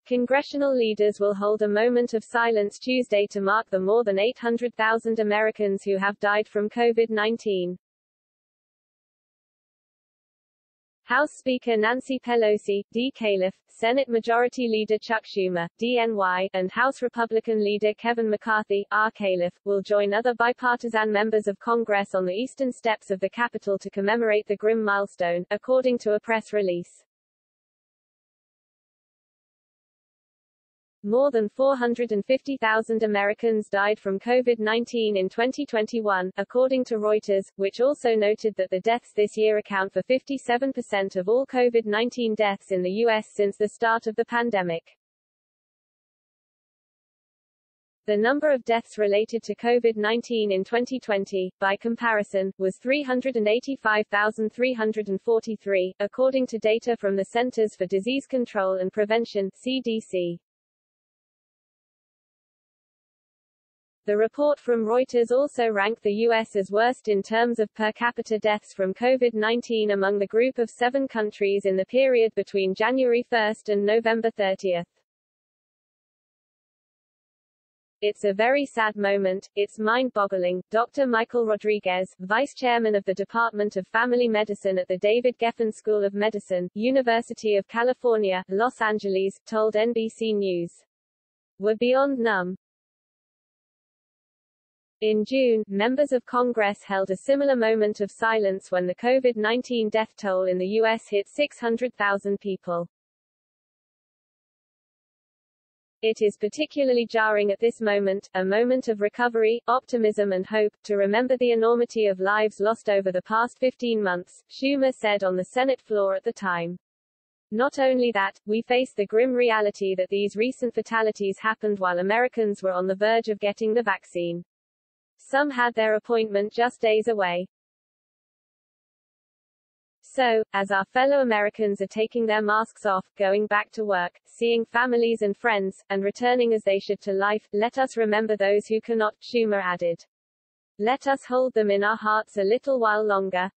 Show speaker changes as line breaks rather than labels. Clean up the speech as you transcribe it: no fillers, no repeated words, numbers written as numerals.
Congressional leaders will hold a moment of silence Tuesday to mark the more than 800,000 Americans who have died from COVID-19. House Speaker Nancy Pelosi, D. Califf, Senate Majority Leader Chuck Schumer, DNY, and House Republican Leader Kevin McCarthy, R. Califf, will join other bipartisan members of Congress on the eastern steps of the Capitol to commemorate the grim milestone, according to a press release. More than 450,000 Americans died from COVID-19 in 2021, according to Reuters, which also noted that the deaths this year account for 57% of all COVID-19 deaths in the U.S. since the start of the pandemic. The number of deaths related to COVID-19 in 2020, by comparison, was 385,343, according to data from the Centers for Disease Control and Prevention, CDC. The report from Reuters also ranked the U.S. as worst in terms of per capita deaths from COVID-19 among the group of 7 countries in the period between January 1 and November 30. It's a very sad moment, it's mind-boggling. Dr. Michael Rodriguez, vice chairman of the Department of Family Medicine at the David Geffen School of Medicine, University of California, Los Angeles, told NBC News. "We're beyond numb." In June, members of Congress held a similar moment of silence when the COVID-19 death toll in the U.S. hit 600,000 people. It is particularly jarring at this moment, a moment of recovery, optimism and hope, to remember the enormity of lives lost over the past 15 months, Schumer said on the Senate floor at the time. Not only that, we face the grim reality that these recent fatalities happened while Americans were on the verge of getting the vaccine. Some had their appointment just days away. So, as our fellow Americans are taking their masks off, going back to work, seeing families and friends, and returning as they should to life, let us remember those who cannot, Schumer added. Let us hold them in our hearts a little while longer.